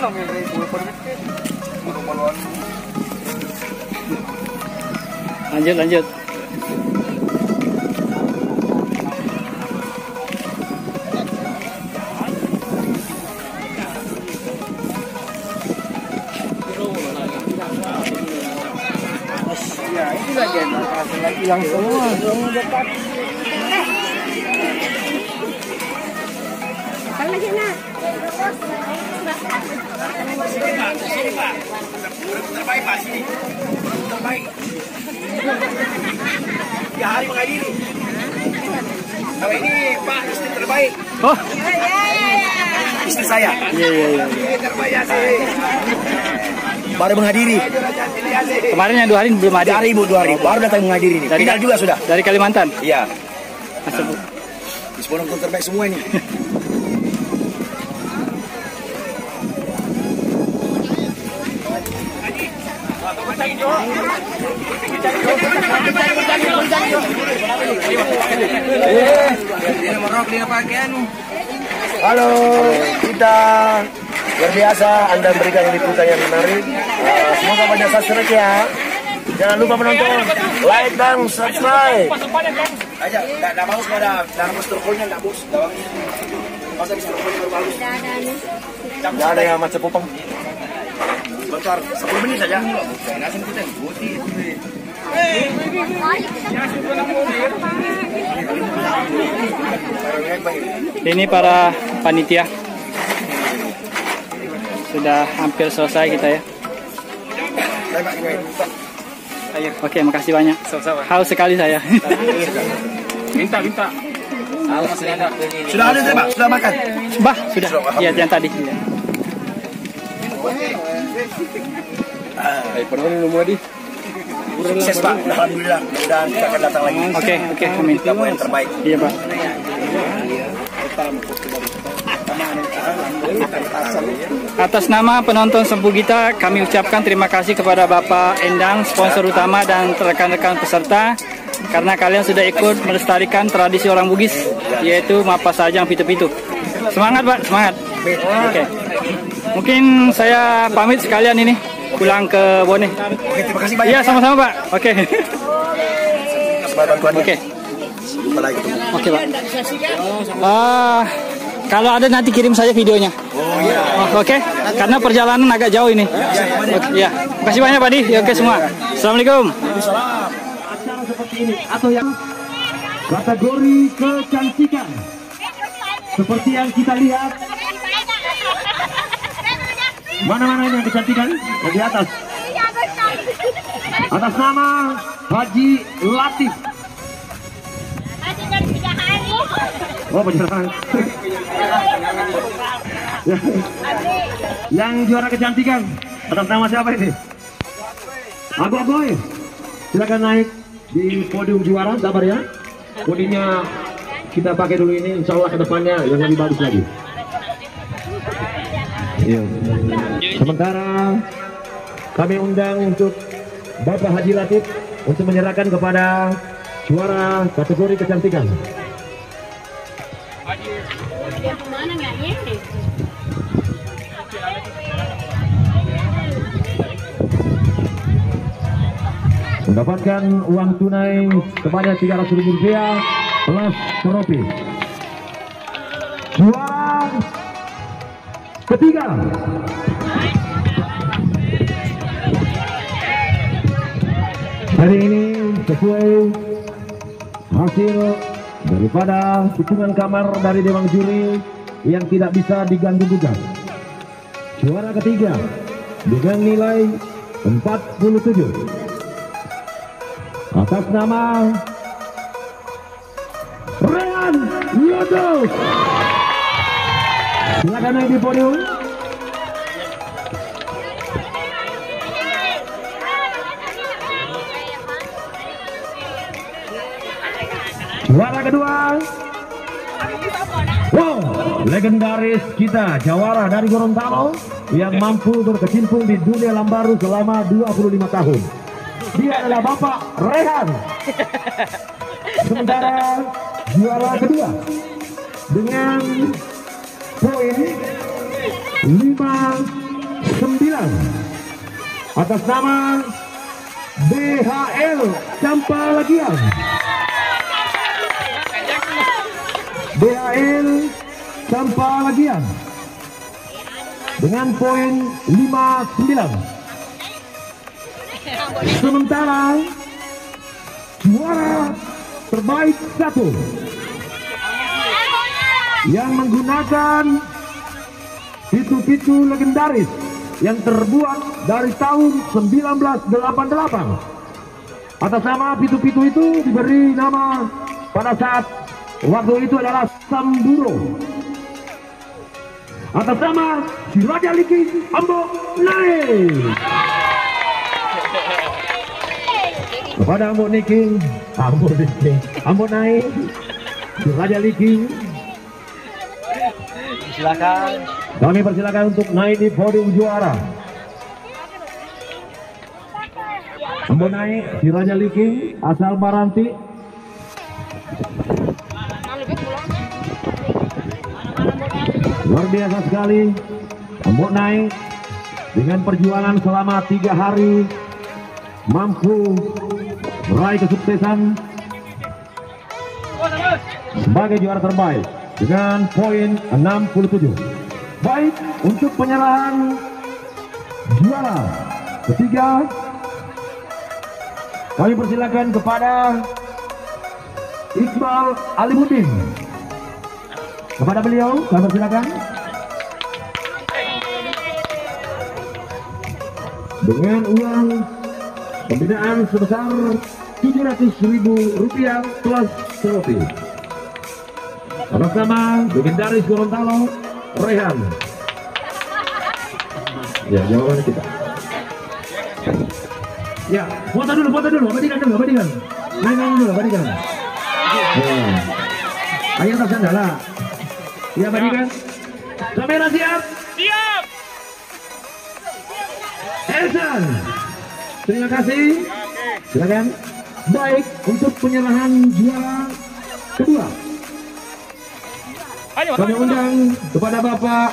Lanjut, lanjut. Ya, ini lagi hilang semua dekat. Lagi nak. Sini Pak. Terbaik Pak sini. Terbaik. Ya hari menghadiri. Kalau ini Pak istri terbaik. Oh. Istri saya. Iya. Terbaik sih. Baru menghadiri. Kemarin yang 2 hari belum hadir. Hari Ibu 2 hari. Baru datang menghadiri ini. Final juga sudah. Dari Kalimantan. Iya. Masuk. Penonton terbaik semua ini. Halo, kita luar biasa Anda berikan liputan yang menarik. Semoga banyak subscribe ya. Jangan lupa menonton, like dan subscribe. Aja, enggak bagus pada dalam strukturnya enggak bagus. Masa bisa bagus. Enggak ada yang macam popong. Bentar, 10 menit saja. Langsung kita putih. Ini para panitia. Sudah hampir selesai kita ya. Oke, makasih banyak. Haus sekali saya. Minta. Sudah ada Pak? Sudah makan? Bah, sudah. Iya, yang tadi. Sukses Pak, alhamdulillah. Mudah-mudahan kita akan datang lagi. Oke, amin. Kamu yang terbaik. Iya, Pak. Atas nama penonton Sempu Gita, kami ucapkan terima kasih kepada Bapak Endang, sponsor utama, dan rekan-rekan peserta, karena kalian sudah ikut melestarikan tradisi orang Bugis, yaitu Mapa Sajang Pitu-Pitu. Semangat Pak, semangat. Oke. Mungkin saya pamit sekalian ini, pulang ke Bone. Oke, terima kasih banyak. Iya, sama-sama Pak. Oke. Oke. Oke Pak. Kalau ada nanti kirim saja videonya. Oh iya. Oke. Karena perjalanan agak jauh ini. Ya. Terima kasih banyak Pak Di. Oke semua. Assalamualaikum. Acara seperti ini atau yang kategori kecantikan seperti yang kita lihat. Mana-mana ini yang kecantikan? Di atas. Atas nama Haji Latif. Oh, penjelasan. Yang juara kecantikan atas nama siapa ini? Agoy. Silakan naik di podium juara, sabar ya. Podiumnya kita pakai dulu ini, insya Allah kedepannya yang lebih bagus lagi. Iya. Sementara kami undang untuk Bapak Haji Latif untuk menyerahkan kepada juara kategori kecantikan. Mendapatkan uang tunai sebanyak Rp300.000 plus trofi. Juara ketiga hari ini sesuai hasil daripada hitungan kamar dari Dewan Juri yang tidak bisa diganggu gugat. Juara ketiga dengan nilai 47 atas nama Rehan Yudus. Silakan naik di podium. Juara kedua, wow, legendaris kita, jawara dari Gorontalo yang mampu berkecimpung di dunia lambaru selama 25 tahun. Dia adalah Bapak Rehan. Sementara juara kedua dengan poin 5 atas nama BHL Campalagian. BHL Campalagian dengan poin 59. Sementara juara terbaik 1 yang menggunakan pitu-pitu legendaris yang terbuat dari tahun 1988. Atas nama pitu-pitu itu diberi nama pada saat waktu itu adalah Samburo. Atas nama si Raja Liki Ambok Naik. Kepada Ambok Niki, Ambok Naik, si Raja Liki. Silakan. Kami persilakan untuk naik di podium juara. Ambok Naik, si Raja Liki, asal Maranti. Luar biasa sekali Ambok Naik dengan perjuangan selama 3 hari mampu meraih kesuksesan sebagai juara terbaik dengan poin 67. Baik, untuk penyerahan juara ketiga kami persilakan kepada Iqbal Alimuddin. Kepada beliau kami persilakan dengan uang pembinaan sebesar Rp700.000 plus trofi. Atas nama legendaris Gorontalo, Rehan. Ya, jawaban kita. Ya, foto dulu, abadikan dulu. Main dulu, abadikan. Ya. Ayo tak sandala. Ya, abadikan. Kamera siap? Siap. Elsan. Terima kasih. Silakan. Baik, untuk penyerahan juara kedua. Kami undang kepada Bapak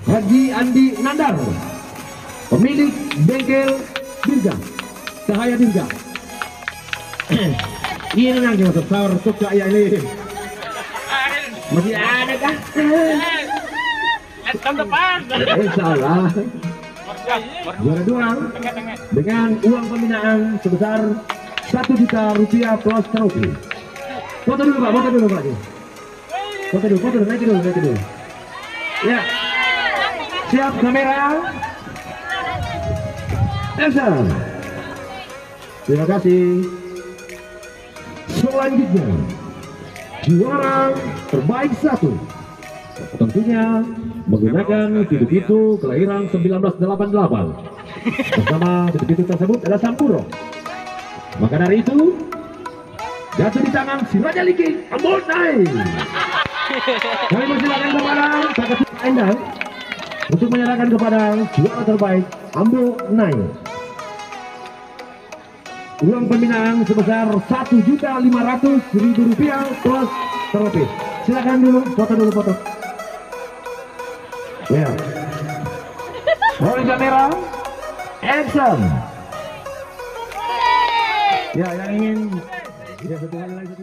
Haji Andi Nandar, pemilik bengkel Dirga, Cahaya Dirga. Ini nang yang sahur suka ya ini. Masih ada kah? Tahun depan. Salah. Juara 2 dengan uang pembinaan sebesar Rp1.000.000 plus trofi. Foto dulu Pak, Foto dulu, naik dulu. Ya. Siap kamera. Action. Terima kasih. Selanjutnya juara terbaik 1 tentunya menggunakan pitu-pitu kelahiran 1988. Bersama pitu-pitu tersebut adalah Sampuro. Maka dari itu jatuh di tangan si Raja Liki Ambok Naik. Kami persilakan kepada Kakak Endang untuk menyerahkan kepada juara terbaik Ambok Naik uang pembinaan sebesar Rp1.500.000 plus trofi. Silakan dulu, foto. Ya. Rolling kamera. Action. Ya, yang ingin satu kali lagi.